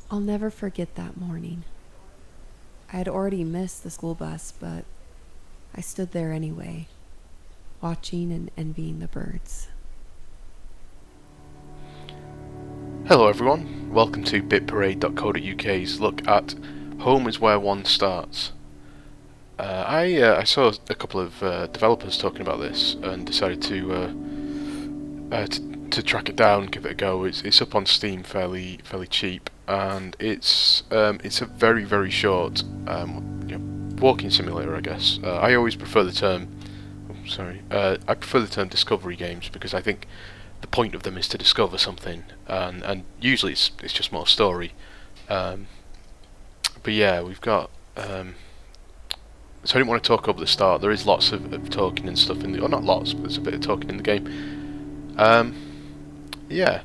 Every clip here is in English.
I'll never forget that morning. I had already missed the school bus, but I stood there anyway, watching and envying the birds. Hello everyone, welcome to bitparade.co.uk's look at Home is Where One Starts. I saw a couple of developers talking about this and decided to track it down, give it a go. It's up on Steam fairly cheap, and it's a very short walking simulator, I guess. I always prefer the term. I prefer the term discovery games because I think the point of them is to discover something, and usually it's just more story. But yeah, we've got. So I didn't want to talk over the start. There is lots of talking and stuff in the, or not lots, but there's a bit of talking in the game. Yeah,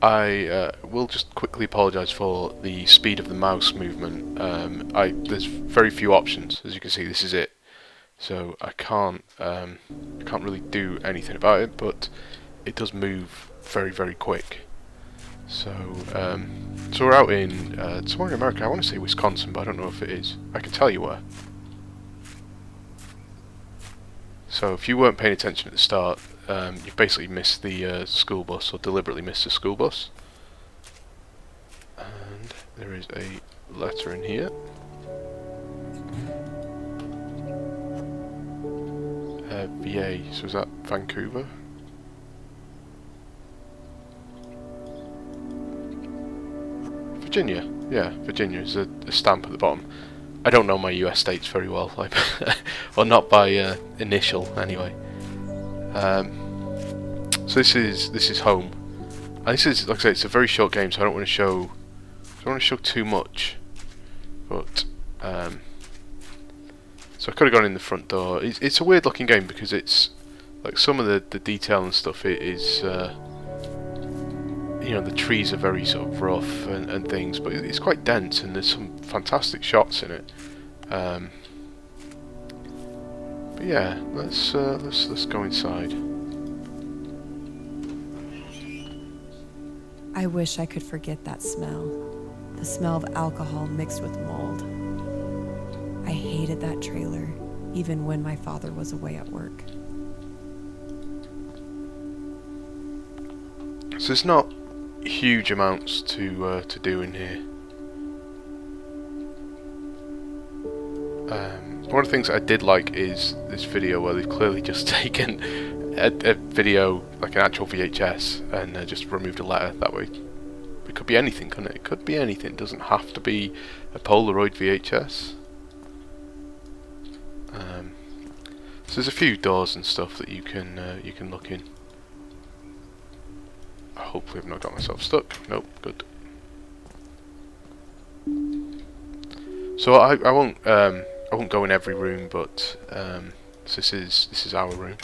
I will just quickly apologise for the speed of the mouse movement. There's very few options, as you can see. This is it. So I can't really do anything about it, but it does move very quick. So we're out in somewhere in America. I want to say Wisconsin, but I don't know if it is. I can tell you where. So if you weren't paying attention at the start, you've basically missed the school bus, or deliberately missed the school bus. And there is a letter in here. VA, so is that Vancouver? Virginia, yeah, Virginia is a stamp at the bottom. I don't know my US states very well, like, or not by initial anyway. So this is home, and this is, like I say, it's a very short game, so I don't want to show too much. But so I could have gone in the front door. It's a weird looking game because it's like some of the detail and stuff. It is the trees are very sort of rough and things, but it's quite dense and there's some fantastic shots in it. But yeah, let's go inside. I wish I could forget that smell. The smell of alcohol mixed with mold. I hated that trailer, even when my father was away at work. So there's not huge amounts to do in here. One of the things I did like is this video where they've clearly just taken a video, like an actual VHS, and just removed a letter. That way, it could be anything, couldn't it? It could be anything. It doesn't have to be a Polaroid VHS. So there's a few doors and stuff that you can look in. Hopefully I've not got myself stuck. Nope, good. So I won't go in every room, but so this is our room.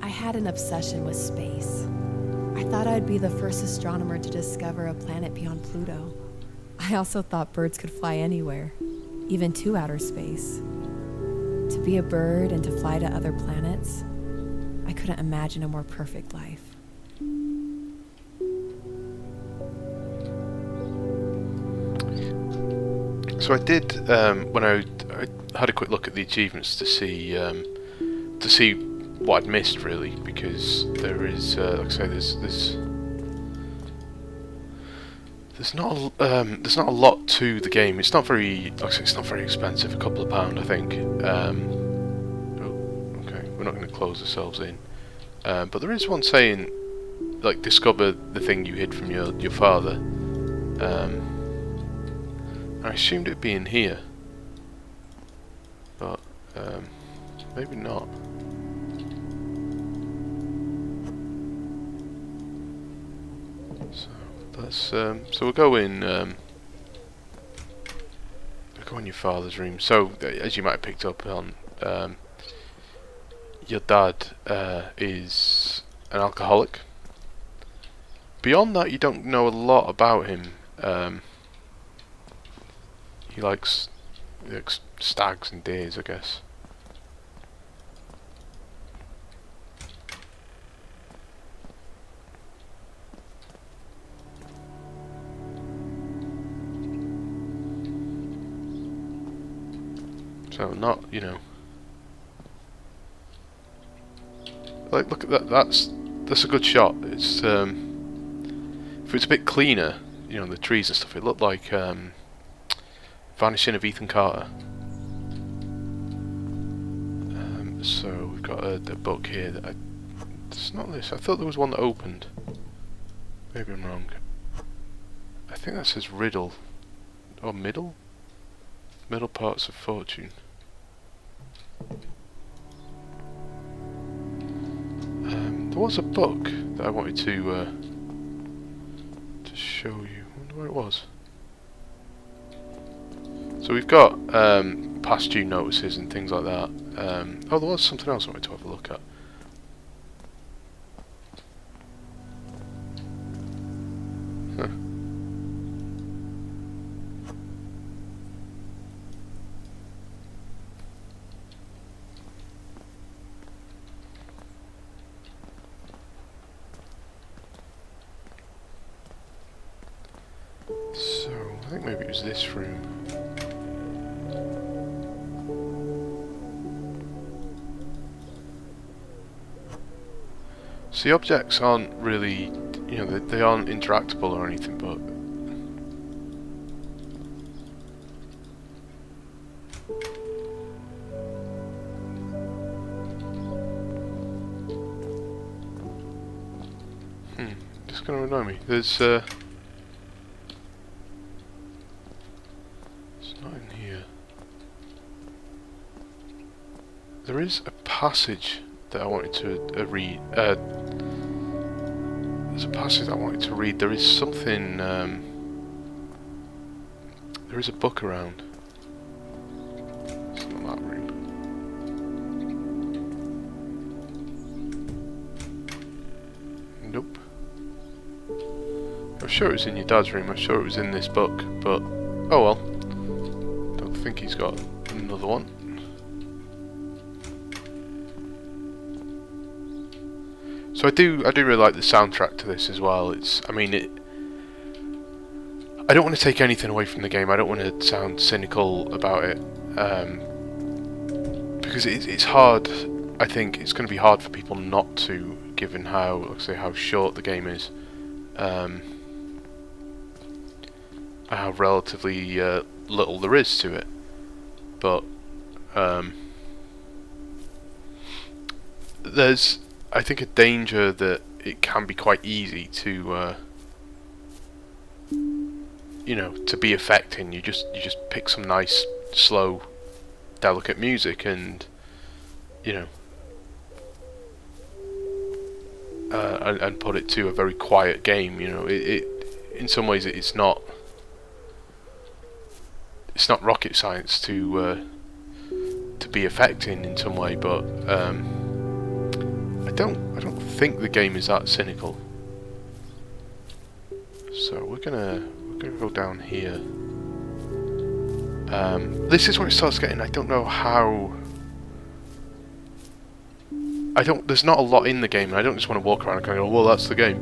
I had an obsession with space. I thought I'd be the first astronomer to discover a planet beyond Pluto. I also thought birds could fly anywhere, even to outer space. To be a bird and to fly to other planets, I couldn't imagine a more perfect life. So I did when I had a quick look at the achievements to see what I'd missed, really, because there is like I say, there's not a lot to the game. It's not very, like I say, it's not very expensive, a couple of pound I think. Okay, we're not going to close ourselves in, but there is one saying, like, discover the thing you hid from your father. I assumed it'd be in here, but maybe not. So we'll go in. We'll go in your father's room. So as you might have picked up on, your dad is an alcoholic. Beyond that, you don't know a lot about him. He likes stags and deers, I guess. So not, you know. Like, look at that. That's a good shot. It's if it's a bit cleaner, you know, the trees and stuff. It looked like Vanishing of Ethan Carter. So we've got a book here that it's not this. I thought there was one that opened. Maybe I'm wrong. I think that says riddle or middle parts of fortune. There was a book that I wanted to show you. I wonder where it was. So we've got past due notices and things like that. Oh, there was something else I wanted to have a look at. Huh. So, I think maybe it was this room. So the objects aren't really, you know, they aren't interactable or anything, but it's gonna annoy me. There's it's not in here. There is a passage that I wanted to read. There's a passage I wanted to read. There is something. There is a book around. It's not that room. Nope. I'm sure it was in your dad's room. I'm sure it was in this book, but oh well. Don't think he's got another one. So I do really like the soundtrack to this as well. I don't want to take anything away from the game. I don't want to sound cynical about it, because it's hard. I think it's going to be hard for people not to, given how, like I say, how short the game is, how relatively little there is to it. But there's, I think, a danger that it can be quite easy to, you know, to be affecting. You just pick some nice, slow, delicate music, and you know, and put it to a very quiet game. You know, it in some ways it's not rocket science to be affecting in some way, but I don't think the game is that cynical. So we're gonna go down here. This is where it starts getting. I don't know how. There's not a lot in the game, and I don't just want to walk around and kind of go, well, that's the game.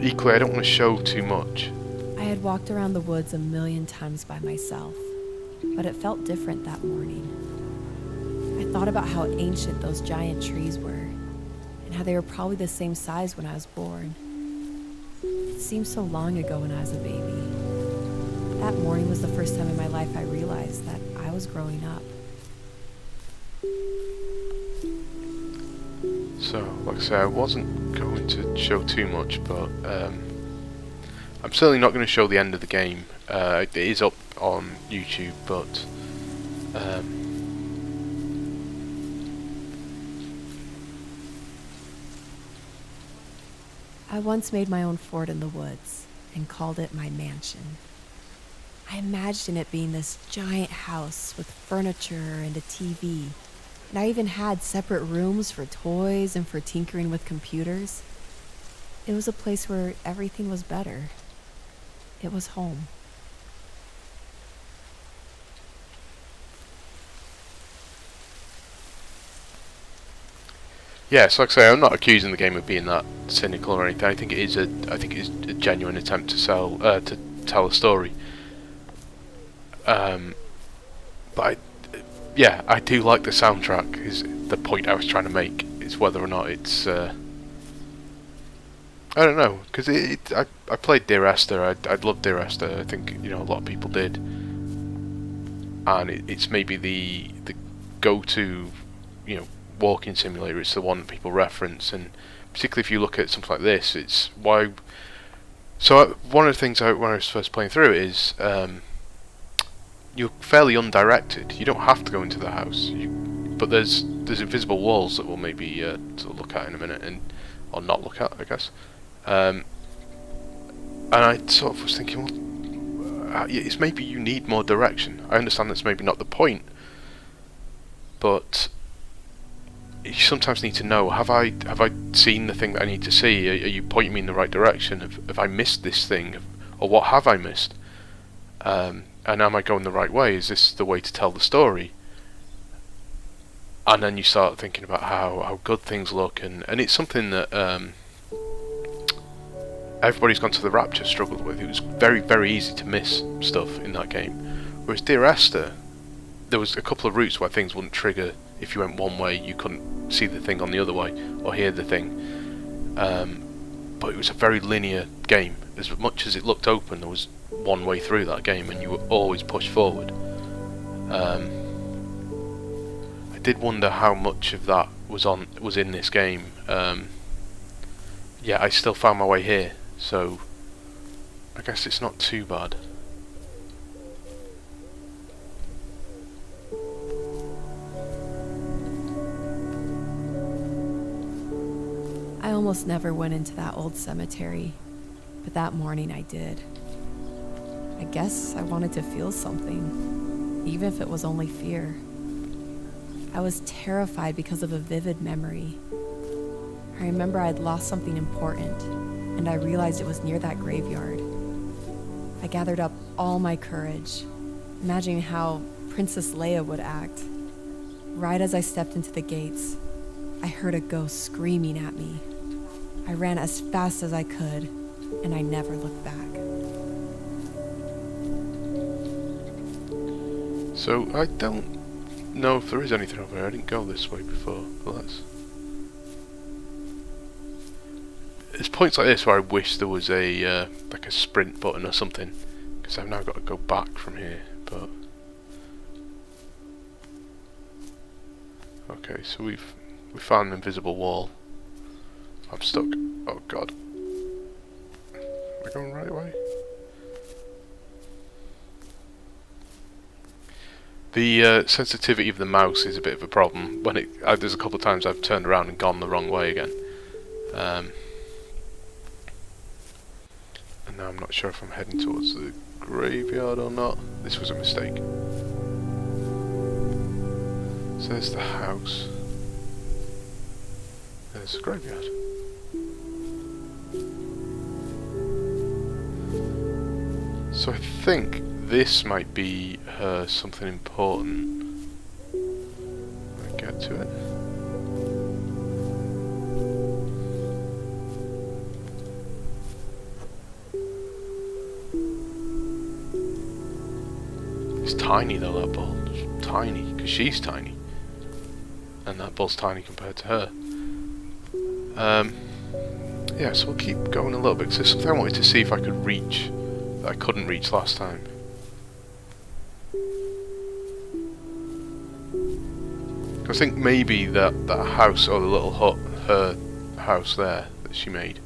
Equally, I don't want to show too much. I had walked around the woods a million times by myself, but it felt different that morning. I thought about how ancient those giant trees were, and how they were probably the same size when I was born. It seemed so long ago when I was a baby. That morning was the first time in my life I realized that I was growing up. So, like I say, I wasn't going to show too much, but I'm certainly not going to show the end of the game. It is up on YouTube, but I once made my own fort in the woods and called it my mansion. I imagined it being this giant house with furniture and a TV, and I even had separate rooms for toys and for tinkering with computers. It was a place where everything was better. It was home. Yeah, so like I say, I'm not accusing the game of being that cynical or anything. I think it is a genuine attempt to tell a story. Um, but yeah, I do like the soundtrack. Is the point I was trying to make? Is whether or not it's I don't know, because I played Dear Esther. I loved Dear Esther. I think a lot of people did, and it's maybe the go-to walking simulator. It's the one that people reference, and particularly if you look at something like this, it's why. So one of the things when I was first playing through it is you're fairly undirected. You don't have to go into the house, but there's invisible walls that we'll maybe sort of look at in a minute, or not look at, I guess. And I sort of was thinking, well, it's maybe you need more direction. I understand that's maybe not the point, but you sometimes need to know: have I seen the thing that I need to see? Are you pointing me in the right direction? Have I missed this thing, or what have I missed? And am I going the right way? Is this the way to tell the story? And then you start thinking about how good things look, and it's something that everybody's gone to the Rapture struggled with. It was very, very easy to miss stuff in that game. Whereas Dear Esther, there was a couple of routes where things wouldn't trigger. If you went one way, you couldn't see the thing on the other way, or hear the thing. But it was a very linear game. As much as it looked open, there was one way through that game, and you were always pushed forward. I did wonder how much of that was in this game. Yeah, I still found my way here, so I guess it's not too bad. I almost never went into that old cemetery, but that morning I did. I guess I wanted to feel something, even if it was only fear. I was terrified because of a vivid memory. I remember I'd lost something important, and I realized it was near that graveyard. I gathered up all my courage, imagining how Princess Leia would act. Right as I stepped into the gates, I heard a ghost screaming at me. I ran as fast as I could, and I never looked back. So I don't know if there is anything over here. I didn't go this way before, but there's points like this where I wish there was a like a sprint button or something, because I've now got to go back from here. But okay, so we found an invisible wall. I'm stuck. Oh god. Am I going the right way? The sensitivity of the mouse is a bit of a problem. When there's a couple of times I've turned around and gone the wrong way again. And now I'm not sure if I'm heading towards the graveyard or not. This was a mistake. So there's the house. There's the graveyard. So I think this might be something important when I get to it. It's tiny though, that ball. It's tiny, because she's tiny. And that ball's tiny compared to her. Yeah, so we'll keep going a little bit, because there's something I wanted to see if I could reach that I couldn't reach last time. I think maybe that house, or the little hut, her house there that she made,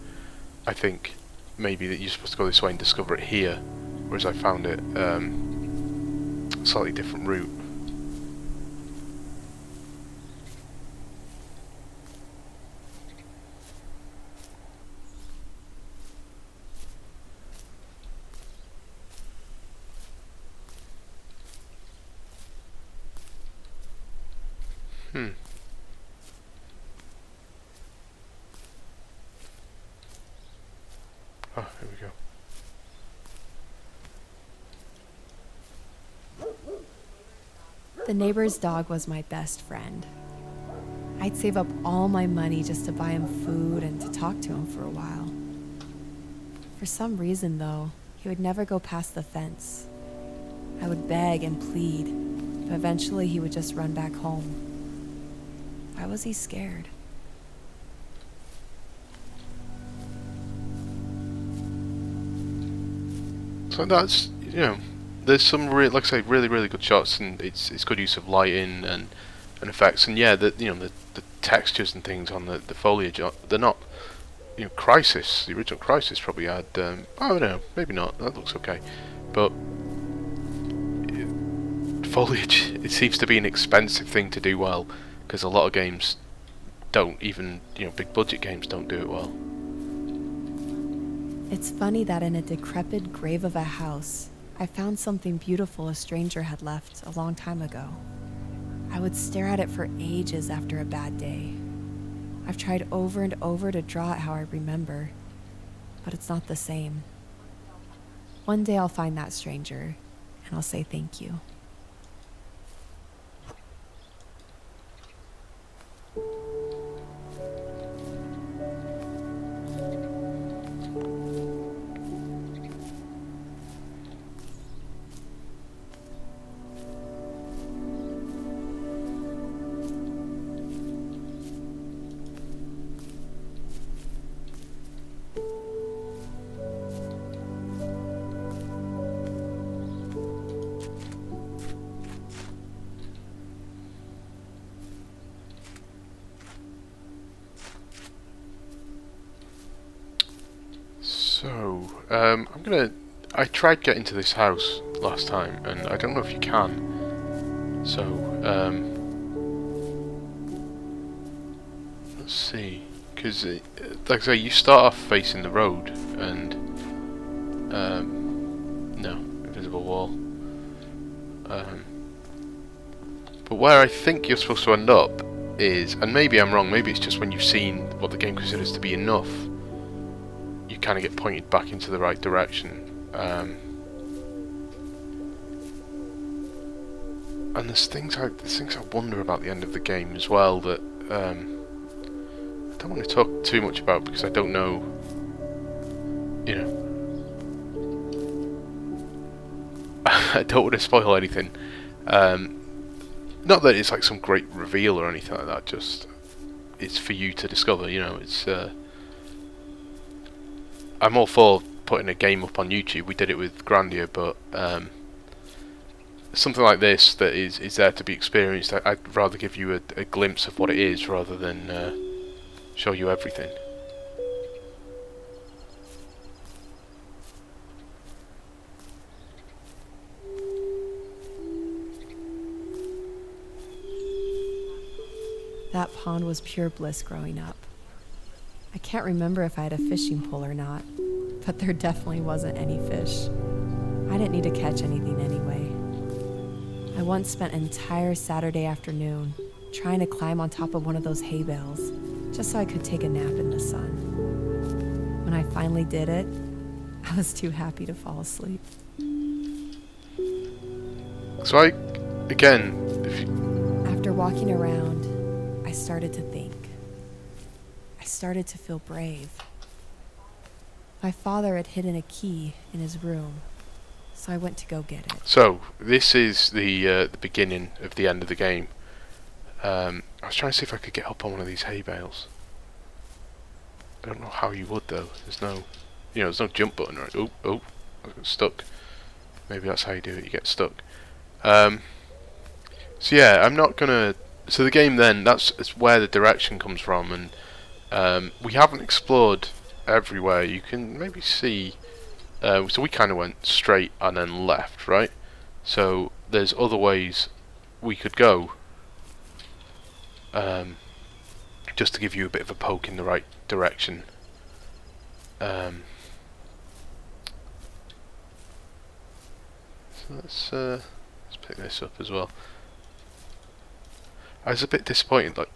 I think maybe that you're supposed to go this way and discover it here, whereas I found it a slightly different route. Oh, here we go. The neighbor's dog was my best friend. I'd save up all my money just to buy him food and to talk to him for a while. For some reason, though, he would never go past the fence. I would beg and plead, but eventually he would just run back home. Why was he scared? So that's, there's some like I say, really, really good shots, and it's good use of lighting and effects, and yeah, the textures and things on the foliage, they're not, Crisis, the original Crisis probably had, I don't know, maybe not, that looks okay, but foliage, it seems to be an expensive thing to do well, because a lot of games don't, even, big budget games don't do it well. It's funny that in a decrepit grave of a house, I found something beautiful a stranger had left a long time ago. I would stare at it for ages after a bad day. I've tried over and over to draw it how I remember, but it's not the same. One day I'll find that stranger, and I'll say thank you. So, I tried getting to this house last time, and I don't know if you can. So, let's see. Because, like I say, you start off facing the road, and, no, invisible wall. But where I think you're supposed to end up is, and maybe I'm wrong, maybe it's just when you've seen what the game considers to be enough, you kind of get pointed back into the right direction. And there's things I wonder about the end of the game as well that I don't want to talk too much about because I don't know, I don't want to spoil anything. Not that it's like some great reveal or anything like that, just it's for you to discover, it's I'm all for putting a game up on YouTube. We did it with Grandia, but something like this that is there to be experienced, I'd rather give you a glimpse of what it is rather than show you everything. That pond was pure bliss growing up. I can't remember if I had a fishing pole or not, but there definitely wasn't any fish. I didn't need to catch anything anyway. I once spent an entire Saturday afternoon trying to climb on top of one of those hay bales just so I could take a nap in the sun. When I finally did it, I was too happy to fall asleep. So After walking around, I started to think. I started to feel brave. My father had hidden a key in his room, so I went to go get it. So this is the beginning of the end of the game. I was trying to see if I could get up on one of these hay bales. I don't know how you would though. There's no, there's no jump button, right? Oh, I got stuck. Maybe that's how you do it. You get stuck. So yeah, I'm not gonna. So the game then, that's where the direction comes from, and we haven't explored everywhere. You can maybe see. So we kind of went straight and then left, right? So there's other ways we could go. Just to give you a bit of a poke in the right direction. So let's pick this up as well. I was a bit disappointed, like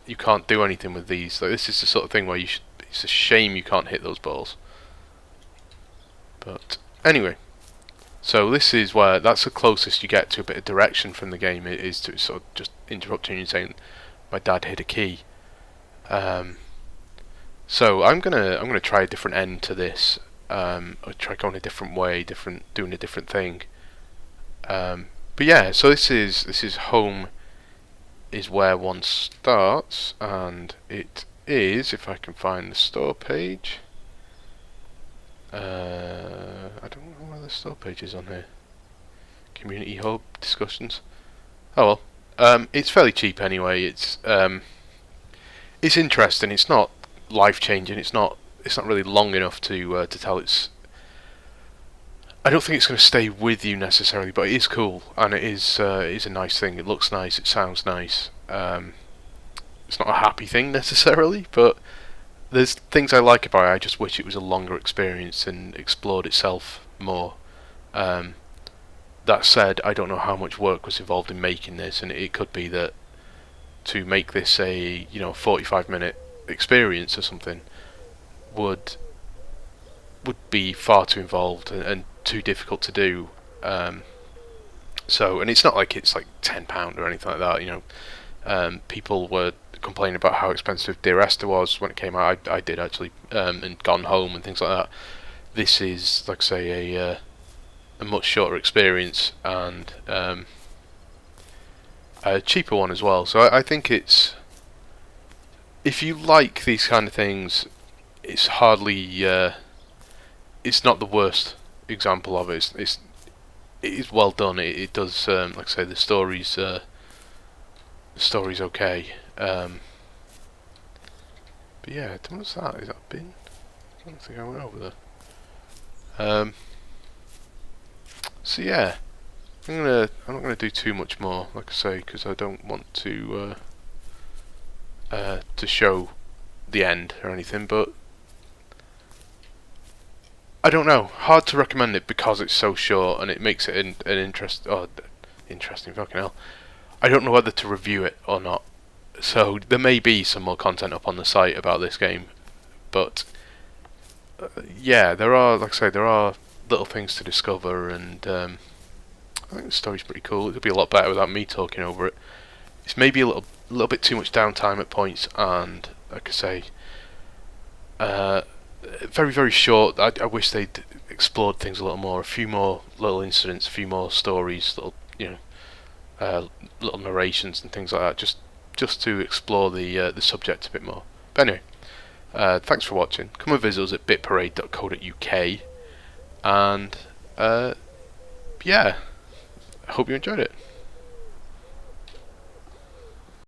you can't do anything with these. Like this is the sort of thing where it's a shame you can't hit those balls. But anyway, so this is where that's the closest you get to a bit of direction from the game. It is to sort of just interrupting you and saying, my dad hid a key. So I'm gonna try a different end to this. I'll try going a different way, doing a different thing. But yeah, so this is home is where one starts, and it is, if I can find the store page. I don't know where the store page is on here. Community hub discussions. Oh well, it's fairly cheap anyway. It's interesting. It's not life changing. It's not really long enough to tell it's. I don't think it's going to stay with you necessarily, but it is cool, and it is a nice thing. It looks nice, it sounds nice. It's not a happy thing necessarily, but there's things I like about it. I just wish it was a longer experience and explored itself more. That said, I don't know how much work was involved in making this, and it could be that to make this a 45-minute experience or something would be far too involved and too difficult to do. So, and it's not like it's like £10 or anything like that. People were complaining about how expensive Dear Esther was when it came out. I did actually, and Gone Home and things like that. This is, like I say, a much shorter experience and a cheaper one as well. So I think it's, if you like these kind of things, it's hardly it's not the worst example of it. It is well done. It does, like I say, the story's okay. But yeah, what's that? Is that a bin? I don't think I went over there. So yeah, I'm not gonna do too much more, like I say, because I don't want to show the end or anything. But I don't know. Hard to recommend it because it's so short and it makes it an interesting fucking hell. I don't know whether to review it or not. So there may be some more content up on the site about this game, but yeah, there are, like I say, there are little things to discover, and I think the story's pretty cool. It'll be a lot better without me talking over it. It's maybe a little bit too much downtime at points, and like I say, very, very short. I wish they'd explored things a little more. A few more little incidents, a few more stories, little little narrations and things like that. Just to explore the subject a bit more. But anyway, thanks for watching. Come and visit us at bitparade.co.uk, and yeah, I hope you enjoyed it.